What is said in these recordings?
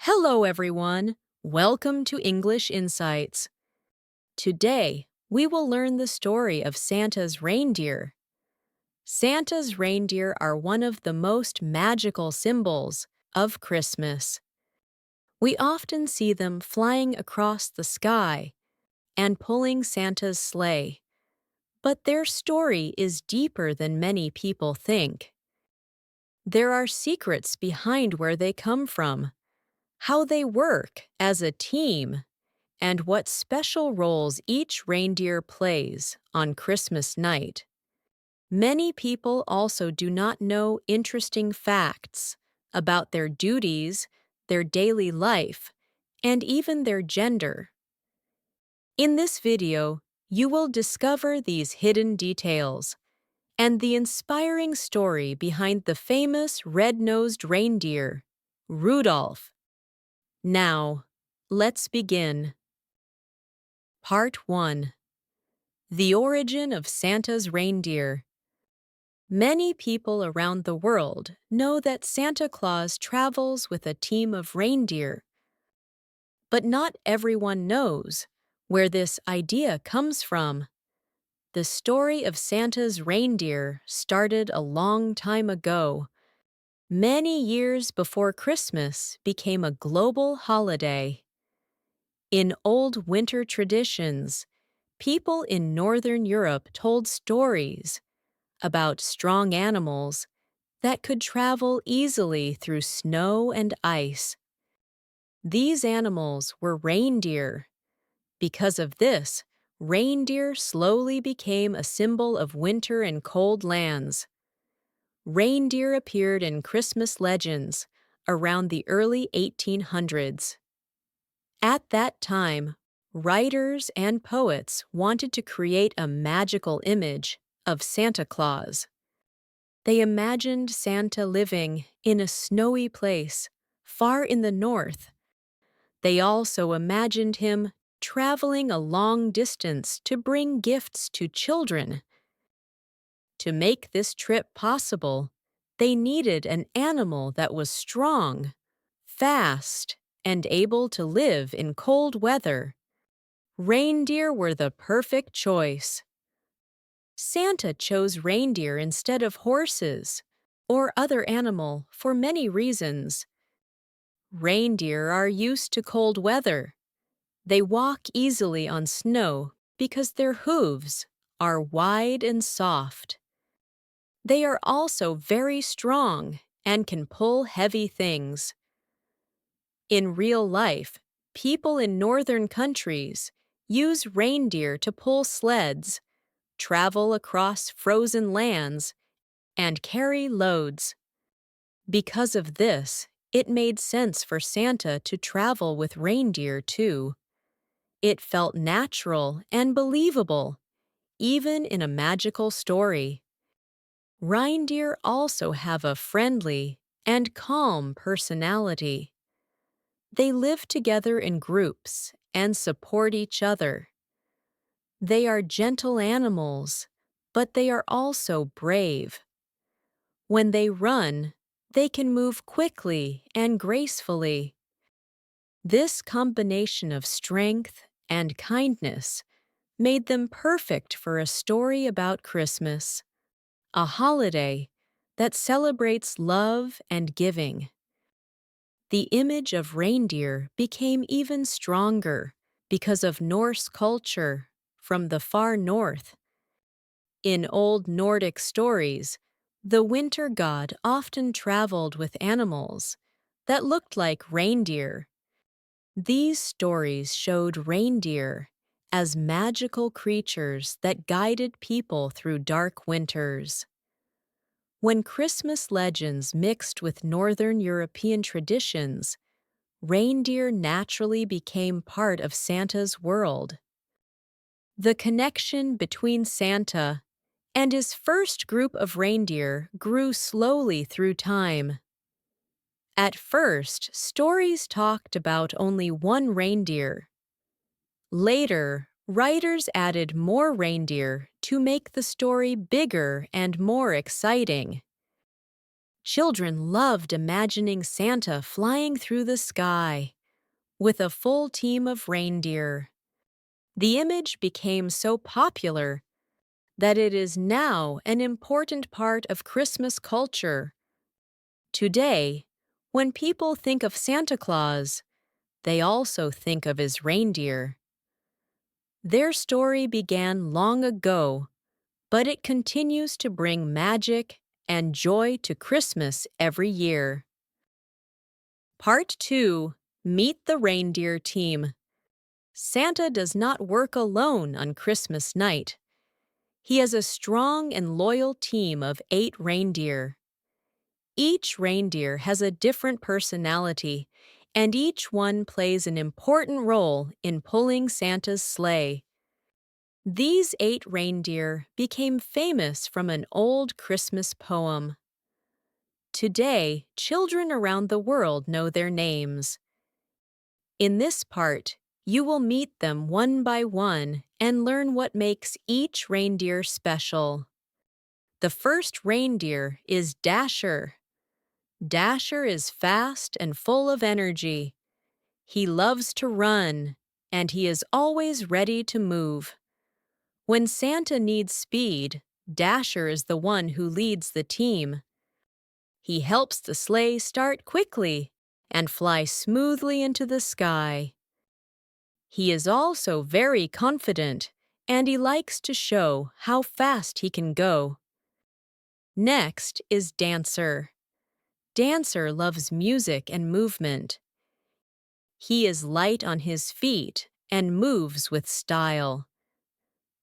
Hello, everyone. Welcome to English Insights. Today, we will learn the story of Santa's reindeer. Santa's reindeer are one of the most magical symbols of Christmas. We often see them flying across the sky and pulling Santa's sleigh. But their story is deeper than many people think. There are secrets behind where they come from, how they work as a team, and what special roles each reindeer plays on Christmas night. Many people also do not know interesting facts about their duties, their daily life, and even their gender. In this video, you will discover these hidden details and the inspiring story behind the famous red-nosed reindeer, Rudolph. Now, let's begin. Part 1. The origin of Santa's reindeer. Many people around the world know that Santa Claus travels with a team of reindeer. But not everyone knows where this idea comes from. The story of Santa's reindeer started a long time ago, many years before Christmas became a global holiday. In old winter traditions, people in Northern Europe told stories about strong animals that could travel easily through snow and ice. These animals were reindeer. Because of this, reindeer slowly became a symbol of winter in cold lands. Reindeer appeared in Christmas legends around the early 1800s. At that time, writers and poets wanted to create a magical image of Santa Claus. They imagined Santa living in a snowy place far in the north. They also imagined him traveling a long distance to bring gifts to children. To make this trip possible, they needed an animal that was strong, fast, and able to live in cold weather. Reindeer were the perfect choice. Santa chose reindeer instead of horses or other animal for many reasons. Reindeer are used to cold weather. They walk easily on snow because their hooves are wide and soft. They are also very strong and can pull heavy things. In real life, people in northern countries use reindeer to pull sleds, travel across frozen lands, and carry loads. Because of this, it made sense for Santa to travel with reindeer too. It felt natural and believable, even in a magical story. Reindeer also have a friendly and calm personality. They live together in groups and support each other. They are gentle animals, but they are also brave. When they run, they can move quickly and gracefully. This combination of strength and kindness made them perfect for a story about Christmas, a holiday that celebrates love and giving. The image of reindeer became even stronger because of Norse culture from the far north. In old Nordic stories, the winter god often traveled with animals that looked like reindeer. These stories showed reindeer as magical creatures that guided people through dark winters. When Christmas legends mixed with Northern European traditions, reindeer naturally became part of Santa's world. The connection between Santa and his first group of reindeer grew slowly through time. At first, stories talked about only one reindeer. Later, writers added more reindeer to make the story bigger and more exciting. Children loved imagining Santa flying through the sky with a full team of reindeer. The image became so popular that it is now an important part of Christmas culture. Today, when people think of Santa Claus, they also think of his reindeer. Their story began long ago, but it continues to bring magic and joy to Christmas every year. Part 2. Meet the Reindeer Team. Santa does not work alone on Christmas night. He has a strong and loyal team of 8 reindeer. Each reindeer has a different personality, and each one plays an important role in pulling Santa's sleigh. These 8 reindeer became famous from an old Christmas poem. Today, children around the world know their names. In this part, you will meet them one by one and learn what makes each reindeer special. The first reindeer is Dasher. Dasher is fast and full of energy. He loves to run, and he is always ready to move. When Santa needs speed, Dasher is the one who leads the team. He helps the sleigh start quickly and fly smoothly into the sky. He is also very confident, and he likes to show how fast he can go. Next is Dancer. Dancer loves music and movement. He is light on his feet and moves with style.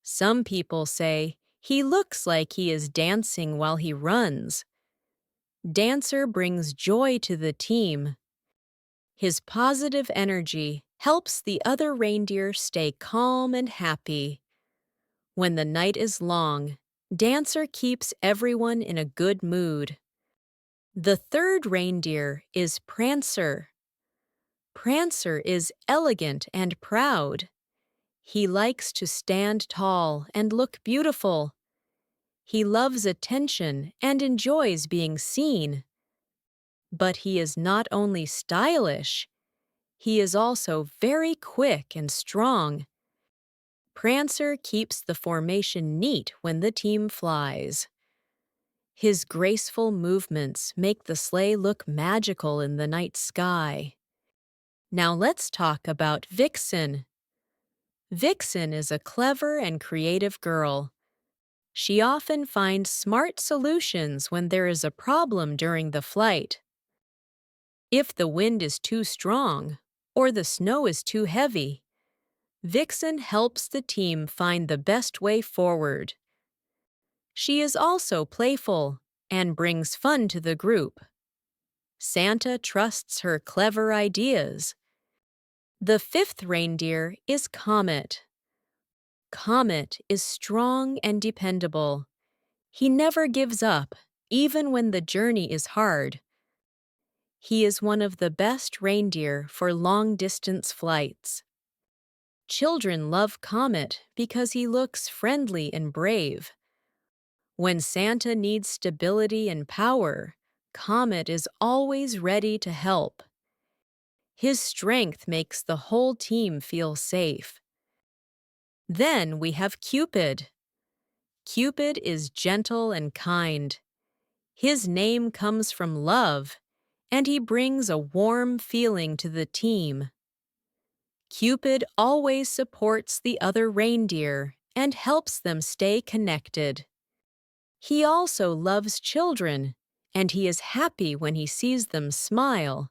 Some people say he looks like he is dancing while he runs. Dancer brings joy to the team. His positive energy helps the other reindeer stay calm and happy. When the night is long, Dancer keeps everyone in a good mood. The third reindeer is Prancer. Prancer is elegant and proud. He likes to stand tall and look beautiful. He loves attention and enjoys being seen. But he is not only stylish, he is also very quick and strong. Prancer keeps the formation neat when the team flies. His graceful movements make the sleigh look magical in the night sky. Now let's talk about Vixen. Vixen is a clever and creative girl. She often finds smart solutions when there is a problem during the flight. If the wind is too strong or the snow is too heavy, Vixen helps the team find the best way forward. She is also playful and brings fun to the group. Santa trusts her clever ideas. The fifth reindeer is Comet. Comet is strong and dependable. He never gives up, even when the journey is hard. He is one of the best reindeer for long-distance flights. Children love Comet because he looks friendly and brave. When Santa needs stability and power, Comet is always ready to help. His strength makes the whole team feel safe. Then we have Cupid. Cupid is gentle and kind. His name comes from love, and he brings a warm feeling to the team. Cupid always supports the other reindeer and helps them stay connected. He also loves children, and he is happy when he sees them smile.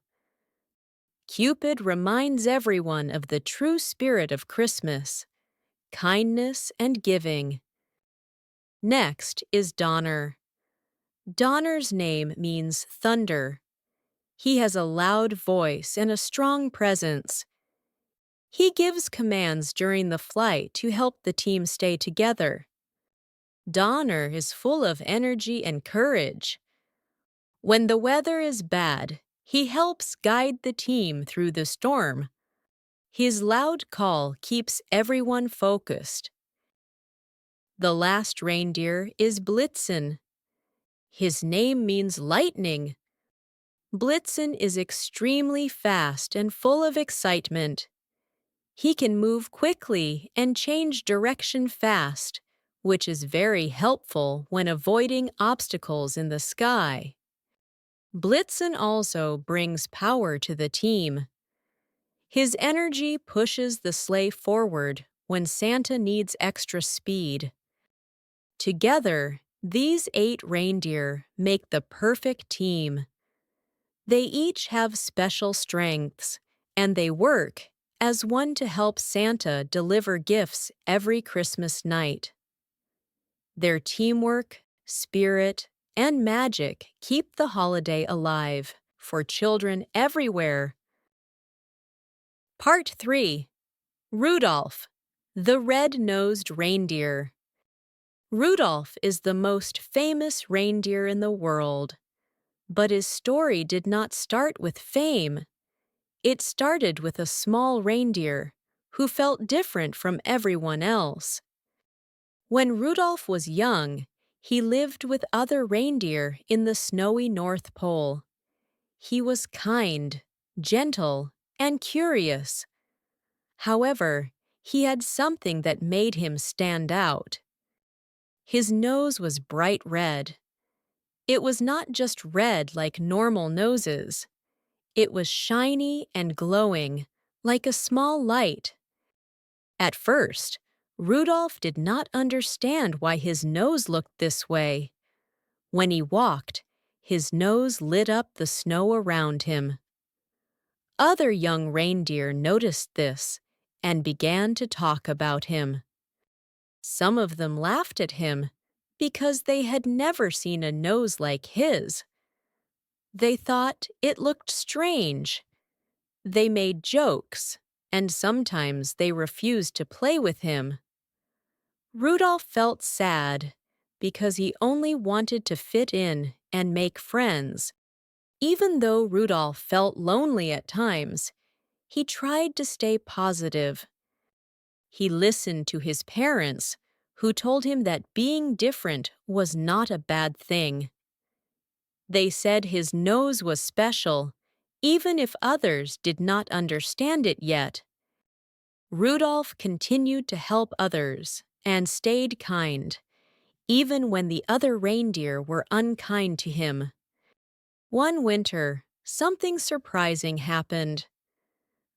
Cupid reminds everyone of the true spirit of Christmas, kindness and giving. Next is Donner. Donner's name means thunder. He has a loud voice and a strong presence. He gives commands during the flight to help the team stay together. Donner is full of energy and courage. When the weather is bad, he helps guide the team through the storm. His loud call keeps everyone focused. The last reindeer is Blitzen. His name means lightning. Blitzen is extremely fast and full of excitement. He can move quickly and change direction fast, which is very helpful when avoiding obstacles in the sky. Blitzen also brings power to the team. His energy pushes the sleigh forward when Santa needs extra speed. Together, these 8 reindeer make the perfect team. They each have special strengths, and they work as one to help Santa deliver gifts every Christmas night. Their teamwork, spirit, and magic keep the holiday alive for children everywhere. Part 3. Rudolph, the red-nosed reindeer. Rudolph is the most famous reindeer in the world. But his story did not start with fame. It started with a small reindeer who felt different from everyone else. When Rudolph was young, he lived with other reindeer in the snowy North Pole. He was kind, gentle, and curious. However, he had something that made him stand out. His nose was bright red. It was not just red like normal noses. It was shiny and glowing, like a small light. At first, Rudolph did not understand why his nose looked this way. When he walked, his nose lit up the snow around him. Other young reindeer noticed this and began to talk about him. Some of them laughed at him because they had never seen a nose like his. They thought it looked strange. They made jokes, and sometimes they refused to play with him. Rudolph felt sad because he only wanted to fit in and make friends. Even though Rudolph felt lonely at times, he tried to stay positive. He listened to his parents, who told him that being different was not a bad thing. They said his nose was special, even if others did not understand it yet. Rudolph continued to help others and stayed kind, even when the other reindeer were unkind to him. One winter, something surprising happened.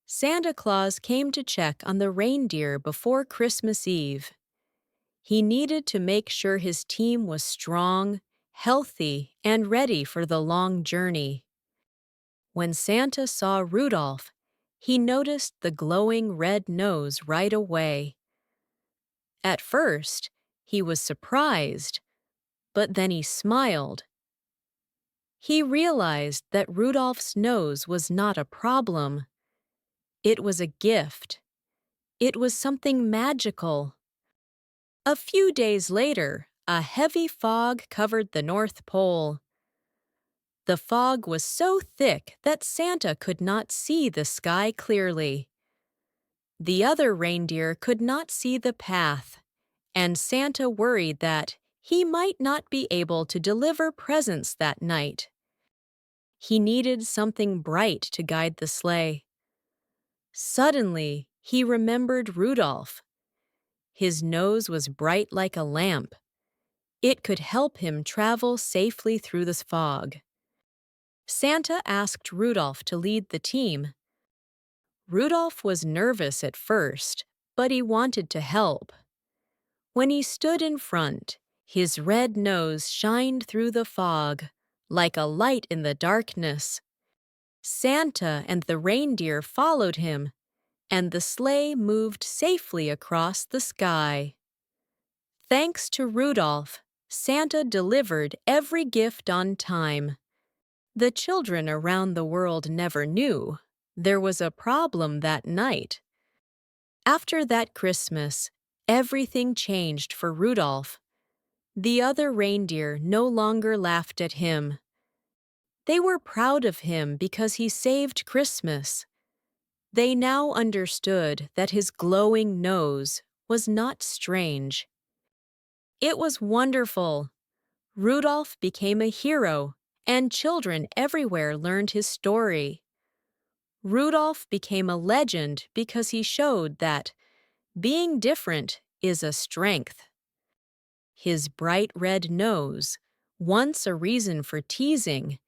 Santa Claus came to check on the reindeer before Christmas Eve. He needed to make sure his team was strong, healthy, and ready for the long journey. When Santa saw Rudolph, he noticed the glowing red nose right away. At first, he was surprised, but then he smiled. He realized that Rudolph's nose was not a problem. It was a gift. It was something magical. A few days later, a heavy fog covered the North Pole. The fog was so thick that Santa could not see the sky clearly. The other reindeer could not see the path, and Santa worried that he might not be able to deliver presents that night. He needed something bright to guide the sleigh. Suddenly, he remembered Rudolph. His nose was bright like a lamp. It could help him travel safely through the fog. Santa asked Rudolph to lead the team. Rudolph was nervous at first, but he wanted to help. When he stood in front, his red nose shined through the fog, like a light in the darkness. Santa and the reindeer followed him, and the sleigh moved safely across the sky. Thanks to Rudolph, Santa delivered every gift on time. The children around the world never knew there was a problem that night. After that Christmas, everything changed for Rudolph. The other reindeer no longer laughed at him. They were proud of him because he saved Christmas. They now understood that his glowing nose was not strange. It was wonderful. Rudolph became a hero, and children everywhere learned his story. Rudolph became a legend because he showed that being different is a strength. His bright red nose, once a reason for teasing,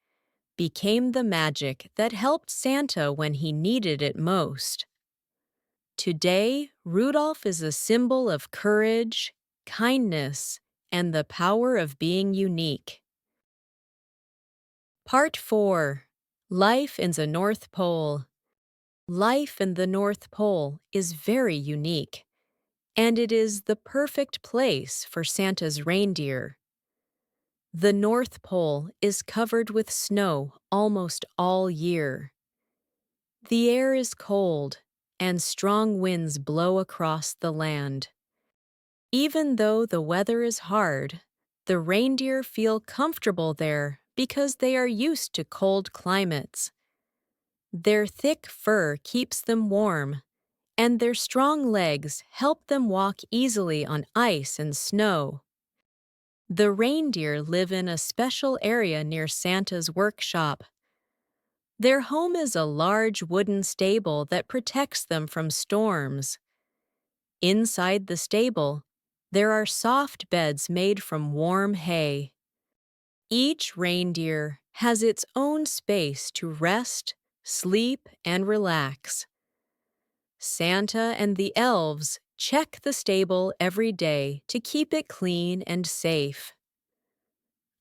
became the magic that helped Santa when he needed it most. Today, Rudolph is a symbol of courage, kindness, and the power of being unique. Part 4. Life in the North Pole. Life in the North Pole is very unique, and it is the perfect place for Santa's reindeer. The North Pole is covered with snow almost all year. The air is cold, and strong winds blow across the land. Even though the weather is hard, the reindeer feel comfortable there because they are used to cold climates. Their thick fur keeps them warm, and their strong legs help them walk easily on ice and snow. The reindeer live in a special area near Santa's workshop. Their home is a large wooden stable that protects them from storms. Inside the stable, there are soft beds made from warm hay. Each reindeer has its own space to rest, sleep, and relax. Santa and the elves check the stable every day to keep it clean and safe.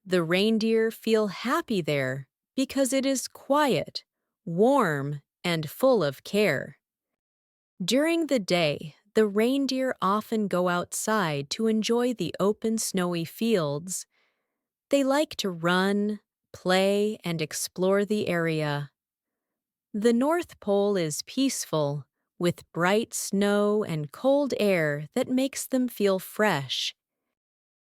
The reindeer feel happy there because it is quiet, warm, and full of care. During the day, the reindeer often go outside to enjoy the open snowy fields. They like to run, play, and explore the area. The North Pole is peaceful, with bright snow and cold air that makes them feel fresh.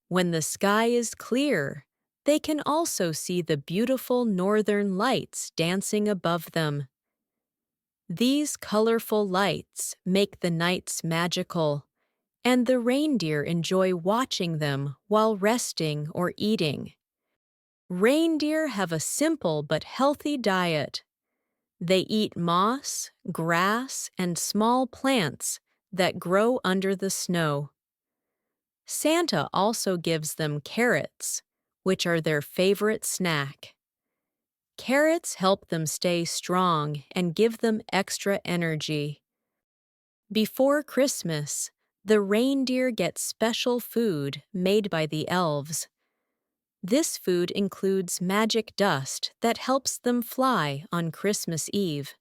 When the sky is clear, they can also see the beautiful northern lights dancing above them. These colorful lights make the nights magical, and the reindeer enjoy watching them while resting or eating. Reindeer have a simple but healthy diet. They eat moss, grass, and small plants that grow under the snow. Santa also gives them carrots, which are their favorite snack. Carrots help them stay strong and give them extra energy. Before Christmas, the reindeer get special food made by the elves. This food includes magic dust that helps them fly on Christmas Eve.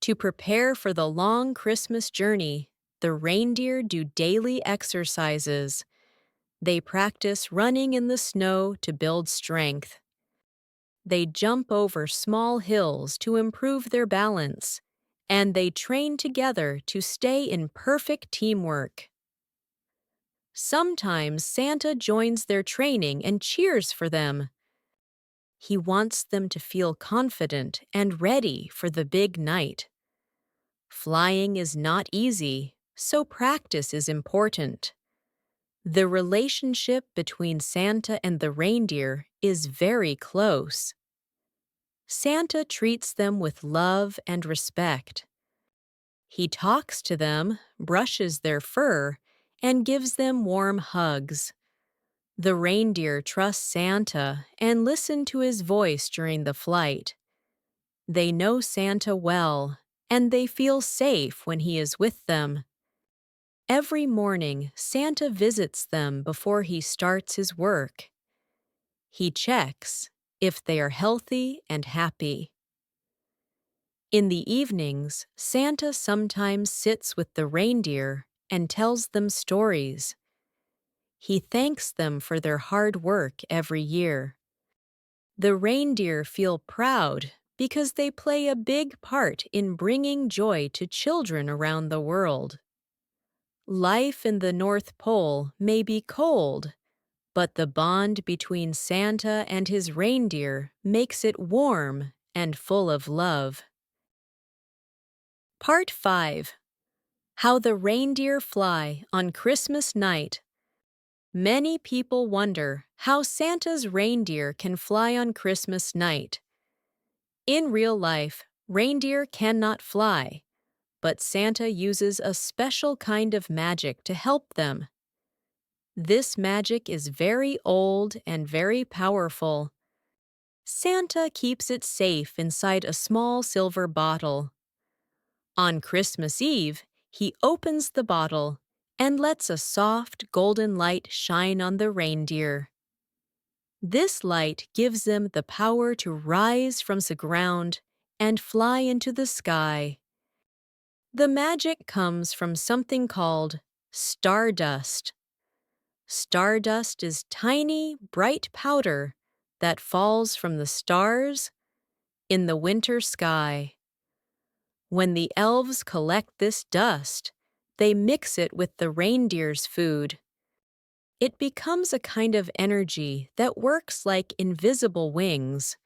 To prepare for the long Christmas journey, the reindeer do daily exercises. They practice running in the snow to build strength. They jump over small hills to improve their balance, and they train together to stay in perfect teamwork. Sometimes Santa joins their training and cheers for them. He wants them to feel confident and ready for the big night. Flying is not easy, so practice is important. The relationship between Santa and the reindeer is very close. Santa treats them with love and respect. He talks to them, brushes their fur, and gives them warm hugs. The reindeer trust Santa and listen to his voice during the flight. They know Santa well, and they feel safe when he is with them. Every morning, Santa visits them before he starts his work. He checks if they are healthy and happy. In the evenings, Santa sometimes sits with the reindeer and tells them stories. He thanks them for their hard work every year. The reindeer feel proud because they play a big part in bringing joy to children around the world. Life in the North Pole may be cold, but the bond between Santa and his reindeer makes it warm and full of love. Part 5. How the Reindeer Fly on Christmas Night. Many people wonder how Santa's reindeer can fly on Christmas night. In real life, reindeer cannot fly, but Santa uses a special kind of magic to help them. This magic is very old and very powerful. Santa keeps it safe inside a small silver bottle. On Christmas Eve, he opens the bottle and lets a soft golden light shine on the reindeer. This light gives them the power to rise from the ground and fly into the sky. The magic comes from something called stardust. Stardust is tiny, bright powder that falls from the stars in the winter sky. When the elves collect this dust, they mix it with the reindeer's food. It becomes a kind of energy that works like invisible wings.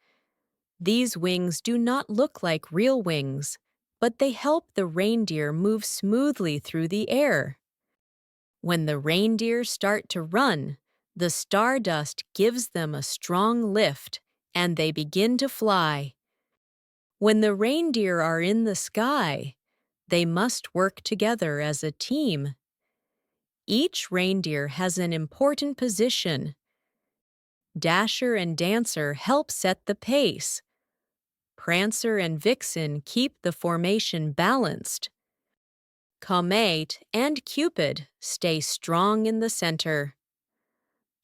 These wings do not look like real wings, but they help the reindeer move smoothly through the air. When the reindeer start to run, the stardust gives them a strong lift, and they begin to fly. When the reindeer are in the sky, they must work together as a team. Each reindeer has an important position. Dasher and Dancer help set the pace. Prancer and Vixen keep the formation balanced. Comet and Cupid stay strong in the center.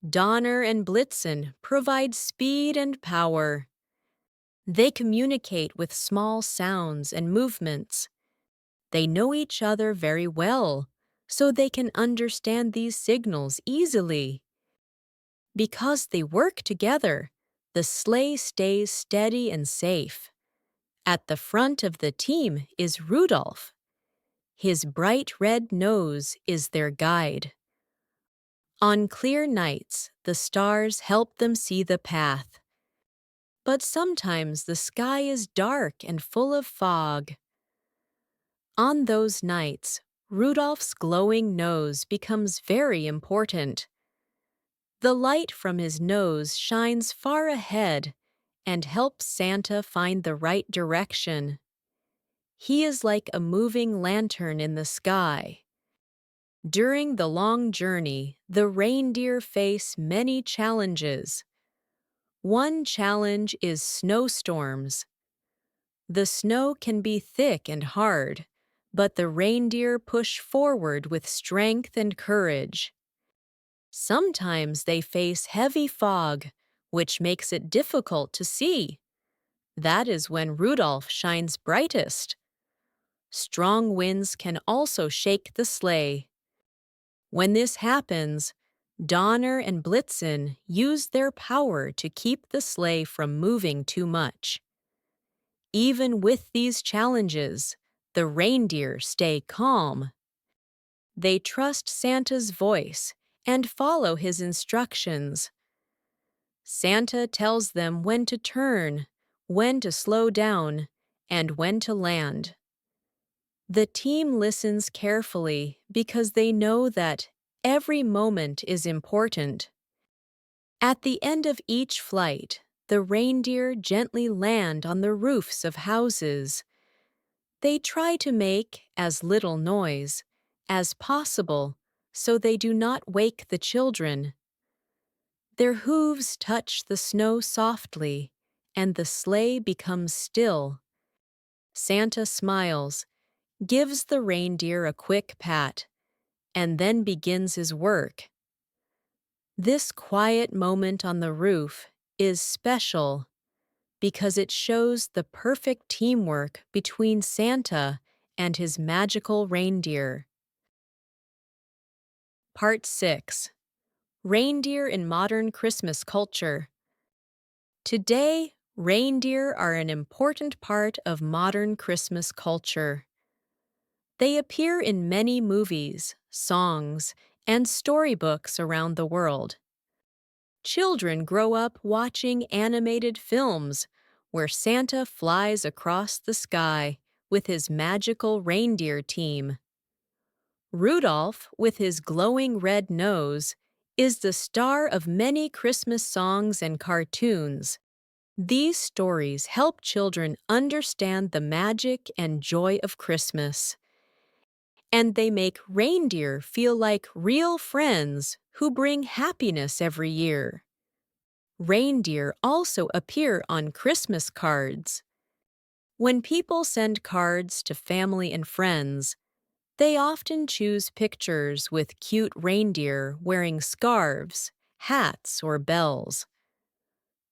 Donner and Blitzen provide speed and power. They communicate with small sounds and movements. They know each other very well, so they can understand these signals easily. Because they work together, the sleigh stays steady and safe. At the front of the team is Rudolph. His bright red nose is their guide. On clear nights, the stars help them see the path. But sometimes the sky is dark and full of fog. On those nights, Rudolph's glowing nose becomes very important. The light from his nose shines far ahead and helps Santa find the right direction. He is like a moving lantern in the sky. During the long journey, the reindeer face many challenges. One challenge is snowstorms. The snow can be thick and hard, but the reindeer push forward with strength and courage. Sometimes they face heavy fog, which makes it difficult to see. That is when Rudolph shines brightest. Strong winds can also shake the sleigh. When this happens, Donner and Blitzen use their power to keep the sleigh from moving too much. Even with these challenges, the reindeer stay calm. They trust Santa's voice and follow his instructions. Santa tells them when to turn, when to slow down, and when to land. The team listens carefully because they know that every moment is important. At the end of each flight, the reindeer gently land on the roofs of houses. They try to make as little noise as possible so they do not wake the children. Their hooves touch the snow softly, and the sleigh becomes still. Santa smiles, gives the reindeer a quick pat, and then begins his work. This quiet moment on the roof is special because it shows the perfect teamwork between Santa and his magical reindeer. Part 6. Reindeer in Modern Christmas Culture. Today, reindeer are an important part of modern Christmas culture. They appear in many movies, songs, and storybooks around the world. Children grow up watching animated films where Santa flies across the sky with his magical reindeer team. Rudolph, with his glowing red nose, is the star of many Christmas songs and cartoons. These stories help children understand the magic and joy of Christmas, and they make reindeer feel like real friends who bring happiness every year. Reindeer also appear on Christmas cards. When people send cards to family and friends, they often choose pictures with cute reindeer wearing scarves, hats, or bells.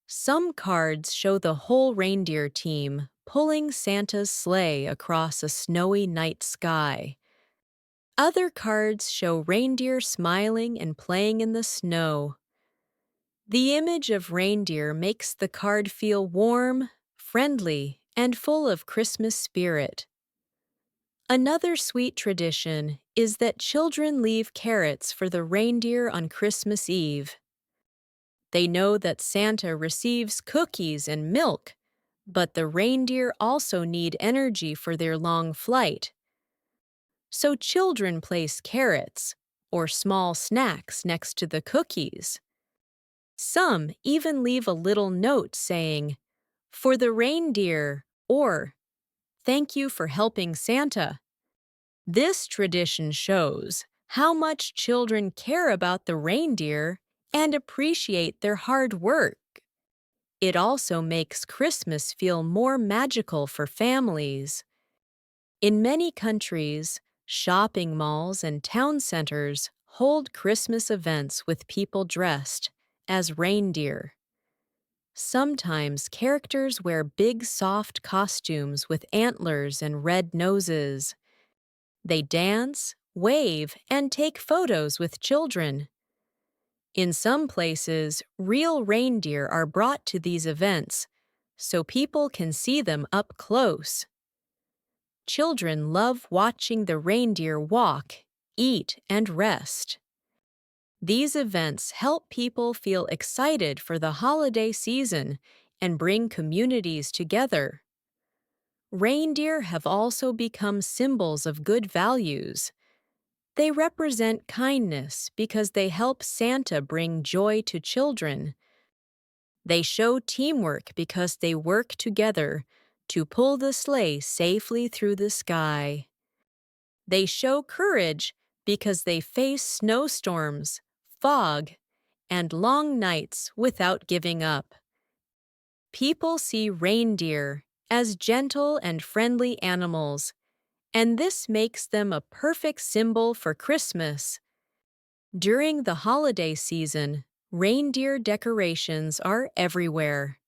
Some cards show the whole reindeer team pulling Santa's sleigh across a snowy night sky. Other cards show reindeer smiling and playing in the snow. The image of reindeer makes the card feel warm, friendly, and full of Christmas spirit. Another sweet tradition is that children leave carrots for the reindeer on Christmas Eve. They know that Santa receives cookies and milk, but the reindeer also need energy for their long flight. So children place carrots or small snacks next to the cookies. Some even leave a little note saying, "For the reindeer," or "Thank you for helping Santa." This tradition shows how much children care about the reindeer and appreciate their hard work. It also makes Christmas feel more magical for families. In many countries, shopping malls and town centers hold Christmas events with people dressed as reindeer. Sometimes characters wear big soft costumes with antlers and red noses. They dance, wave, and take photos with children. In some places, real reindeer are brought to these events, so people can see them up close. Children love watching the reindeer walk, eat, and rest. These events help people feel excited for the holiday season and bring communities together. Reindeer have also become symbols of good values. They represent kindness because they help Santa bring joy to children. They show teamwork because they work together to pull the sleigh safely through the sky. They show courage because they face snowstorms, fog, and long nights without giving up. People see reindeer as gentle and friendly animals, and this makes them a perfect symbol for Christmas. During the holiday season, reindeer decorations are everywhere.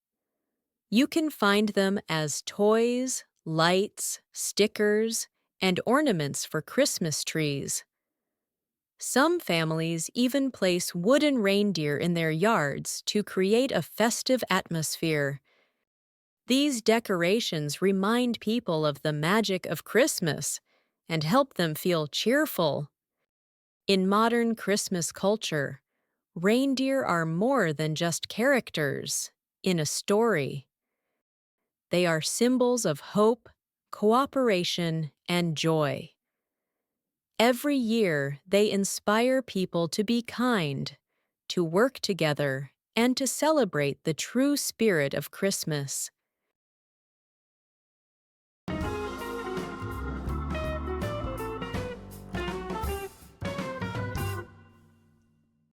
You can find them as toys, lights, stickers, and ornaments for Christmas trees. Some families even place wooden reindeer in their yards to create a festive atmosphere. These decorations remind people of the magic of Christmas and help them feel cheerful. In modern Christmas culture, reindeer are more than just characters in a story. They are symbols of hope, cooperation, and joy. Every year, they inspire people to be kind, to work together, and to celebrate the true spirit of Christmas.